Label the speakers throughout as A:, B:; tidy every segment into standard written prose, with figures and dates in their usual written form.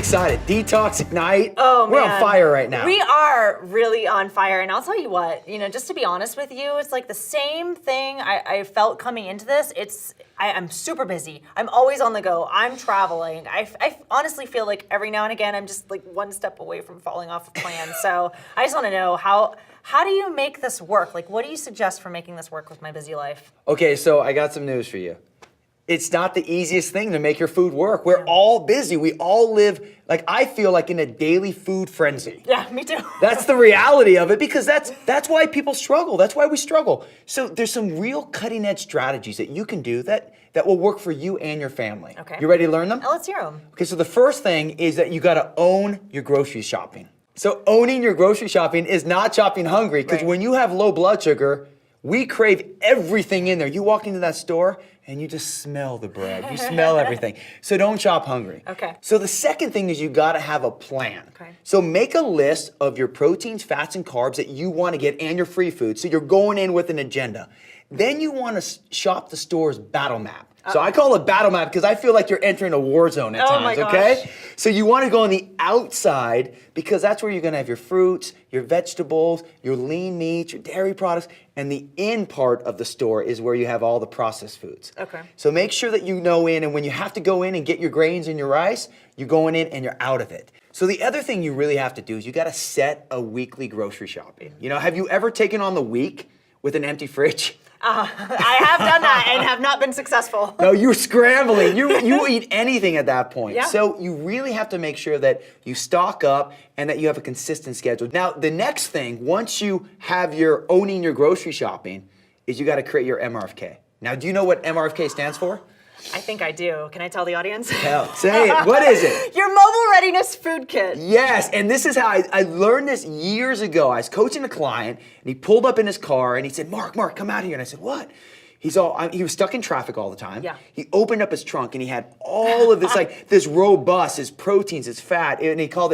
A: excited. Detox Ignite.
B: Oh,
A: We're
B: man.
A: on fire right now.
B: We are really on fire. And I'll tell you what, just to be honest with you, it's like the same thing I felt coming into this. I'm super busy. I'm always on the go. I'm traveling. I honestly feel like every now and again, I'm just like one step away from falling off a plan. So I just want to know how do you make this work? Like, what do you suggest for making this work with my busy life?
A: Okay, so I got some news for you. It's not the easiest thing to make your food work. We're all busy. We all live, like, I feel like in a daily food frenzy.
B: Yeah, me too.
A: That's the reality of it, because that's why people struggle. That's why we struggle. So there's some real cutting edge strategies that you can do that will work for you and your family.
B: Okay.
A: You ready to learn them?
B: Let's hear them.
A: Okay, so the first thing is that you gotta own your grocery shopping. So owning your grocery shopping is not shopping hungry, because when you have low blood sugar, we crave everything in there. You walk into that store and you just smell the bread. You smell everything. So don't shop hungry.
B: Okay.
A: So the second thing is you gotta have a plan.
B: Okay.
A: So make a list of your proteins, fats, and carbs that you wanna get and your free food. So you're going in with an agenda. Then you wanna shop the store's battle map. So I call it battle map because I feel like you're entering a war zone at
B: Oh my
A: times,
B: gosh.
A: okay? So you want to go on the outside because that's where you're going to have your fruits, your vegetables, your lean meats, your dairy products, and the in part of the store is where you have all the processed foods.
B: Okay.
A: So make sure that you know in, and when you have to go in and get your grains and your rice, you're going in and you're out of it. So the other thing you really have to do is you got to set a weekly grocery shopping. Have you ever taken on the week with an empty fridge?
B: I have done that and have not been successful.
A: No, you're scrambling. You eat anything at that point.
B: Yeah.
A: So you really have to make sure that you stock up and that you have a consistent schedule. Now, the next thing, once you have your owning your grocery shopping, is you got to create your MRFK. Now, do you know what MRFK stands for?
B: I think I do. Can I tell the audience?
A: Hell, say it. What is it?
B: Your mobile readiness food kit.
A: Yes, and this is how I learned this years ago. I was coaching a client, and he pulled up in his car, and he said, Mark, come out here. And I said, what? He was stuck in traffic all the time.
B: Yeah.
A: He opened up his trunk, and he had all of this, this robust, his proteins, his fat, and I call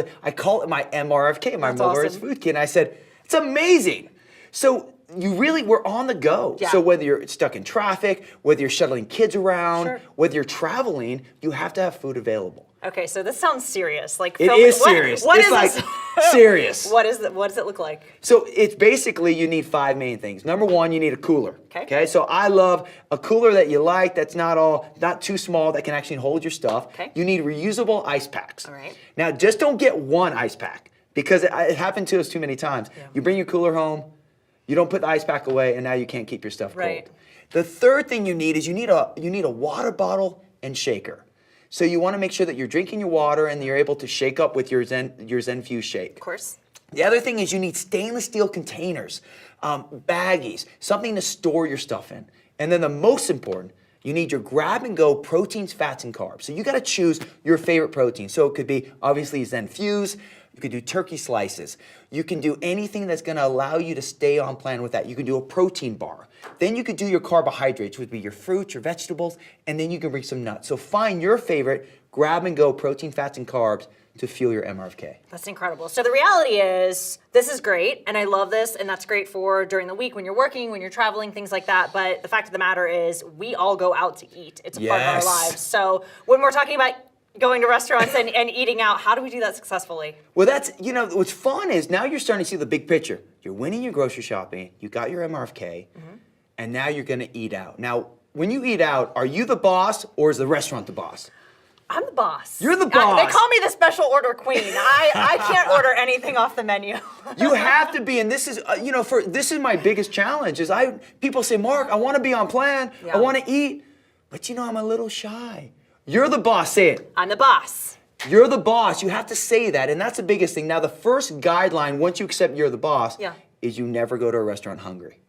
A: it my MRFK, my
B: That's
A: mobile readiness
B: awesome.
A: food kit. And I said, it's amazing. So you really were on the go.
B: Yeah.
A: So whether you're stuck in traffic, whether you're shuttling kids around,
B: Sure.
A: whether you're traveling, you have to have food available.
B: Okay, so this sounds serious. Like
A: It is serious.
B: What
A: It's
B: is
A: like
B: this?
A: serious.
B: What does it look like?
A: So it's basically you need 5 main things. Number 1, you need a cooler.
B: Okay.
A: So I love a cooler that you like, that's not too small, that can actually hold your stuff.
B: Okay.
A: You need reusable ice packs.
B: All right.
A: Now just don't get one ice pack, because it happened to us too many times.
B: Yeah.
A: You bring your cooler home, you don't put the ice pack away, and now you can't keep your stuff
B: Right.
A: cold. The third thing you need is you need a water bottle and shaker. So you want to make sure that you're drinking your water and you're able to shake up with your ZenFuse shake.
B: Of course.
A: The other thing is you need stainless steel containers, baggies, something to store your stuff in. And then the most important, you need your grab-and-go proteins, fats, and carbs. So you got to choose your favorite protein. So it could be obviously ZenFuse. You could do turkey slices. You can do anything that's going to allow you to stay on plan with that. You can do a protein bar. Then you could do your carbohydrates, which would be your fruits, your vegetables, and then you can bring some nuts. So find your favorite grab-and-go protein, fats, and carbs to fuel your MRFK.
B: That's incredible. So the reality is, this is great, and I love this, and that's great for during the week when you're working, when you're traveling, things like that. But the fact of the matter is, we all go out to eat. It's a part of our
A: Yes.
B: lives. So when we're talking about going to restaurants and eating out, how do we do that successfully?
A: Well, that's, what's fun is now you're starting to see the big picture. You're winning your grocery shopping, you got your MRFK, and now you're gonna eat out. Now, when you eat out, are you the boss or is the restaurant the boss?
B: I'm the boss.
A: You're the boss.
B: They call me the special order queen. I can't order anything off the menu.
A: You have to be, and this is, this is my biggest challenge. People say, Mark, I want to be on plan.
B: Yeah.
A: I want to eat, but I'm a little shy. You're the boss. Say it.
B: I'm the boss.
A: You're the boss. You have to say that, and that's the biggest thing. Now, the first guideline once you accept you're the boss, is you never go to a restaurant hungry.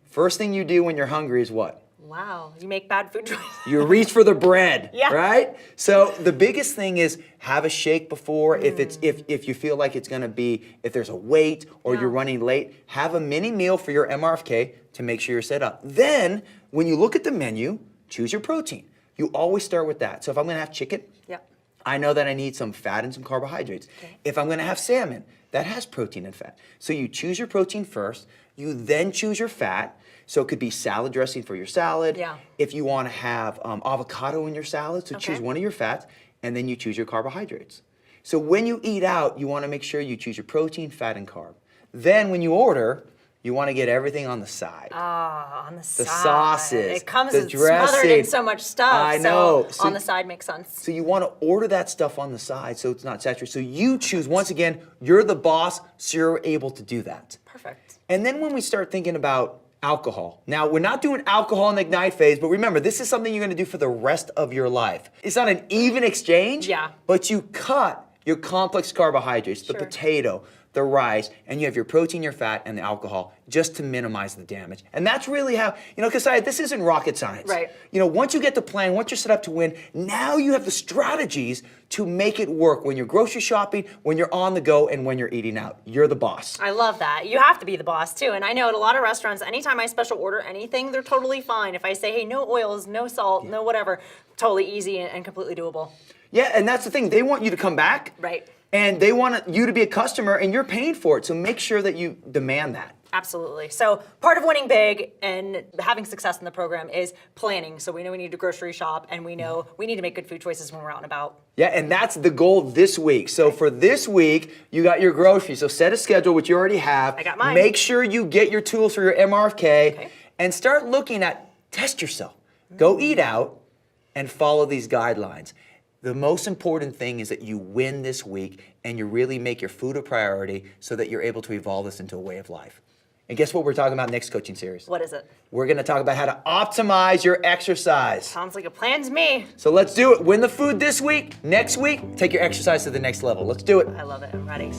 A: First thing you do when you're hungry is what?
B: Wow, you make bad food choices.
A: You reach for the bread,
B: Yeah.
A: right? So the biggest thing is have a shake before. If you feel like it's gonna be, if there's a wait or you're running late, have a mini meal for your MRFK to make sure you're set up. Then, when you look at the menu, choose your protein. You always start with that. So if I'm gonna have chicken,
B: Yeah.
A: I know that I need some fat and some carbohydrates.
B: Okay.
A: If I'm gonna have salmon, that has protein and fat. So you choose your protein first, you then choose your fat. So it could be salad dressing for your salad.
B: Yeah.
A: If you wanna have avocado in your salad, so choose
B: Okay.
A: one of your fats, and then you choose your carbohydrates. So when you eat out, you want to make sure you choose your protein, fat, and carb. Then when you order, you want to get everything on the side.
B: On the side.
A: The sauces,
B: It comes
A: the
B: smothered in
A: dressing.
B: so much stuff.
A: I know.
B: So on the side makes sense.
A: So you want to order that stuff on the side so it's not saturated. So you choose, once again, you're the boss, so you're able to do that.
B: Perfect.
A: And then when we start thinking about alcohol, now we're not doing alcohol in the Ignite phase, but remember, this is something you're going to do for the rest of your life. It's not an even exchange,
B: Yeah.
A: but you cut your complex carbohydrates, the
B: Sure.
A: potato, the rice, and you have your protein, your fat, and the alcohol just to minimize the damage. And that's really how, Kasaya, this isn't rocket science.
B: Right.
A: Once you get the plan, once you're set up to win, now you have the strategies to make it work when you're grocery shopping, when you're on the go, and when you're eating out. You're the boss.
B: I love that. You have to be the boss too. And I know at a lot of restaurants, anytime I special order anything, they're totally fine. If I say, hey, no oils, no salt, no whatever, totally easy and completely doable.
A: Yeah, and that's the thing. They want you to come back.
B: Right.
A: And they want you to be a customer, and you're paying for it. So make sure that you demand that.
B: Absolutely. So part of winning big and having success in the program is planning. So we know we need to grocery shop, and we know we need to make good food choices when we're out and about.
A: Yeah, and that's the goal this week. So for this week, you got your groceries. So set a schedule, which you already have.
B: I got mine.
A: Make sure you get your tools for your MRFK,
B: Okay.
A: and start looking at, test yourself. Go eat out and follow these guidelines. The most important thing is that you win this week and you really make your food a priority so that you're able to evolve this into a way of life. And guess what we're talking about next coaching series?
B: What is it?
A: We're going to talk about how to optimize your exercise.
B: Sounds like a plan to me.
A: So let's do it. Win the food this week. Next week, take your exercise to the next level. Let's do it.
B: I love it. I'm ready.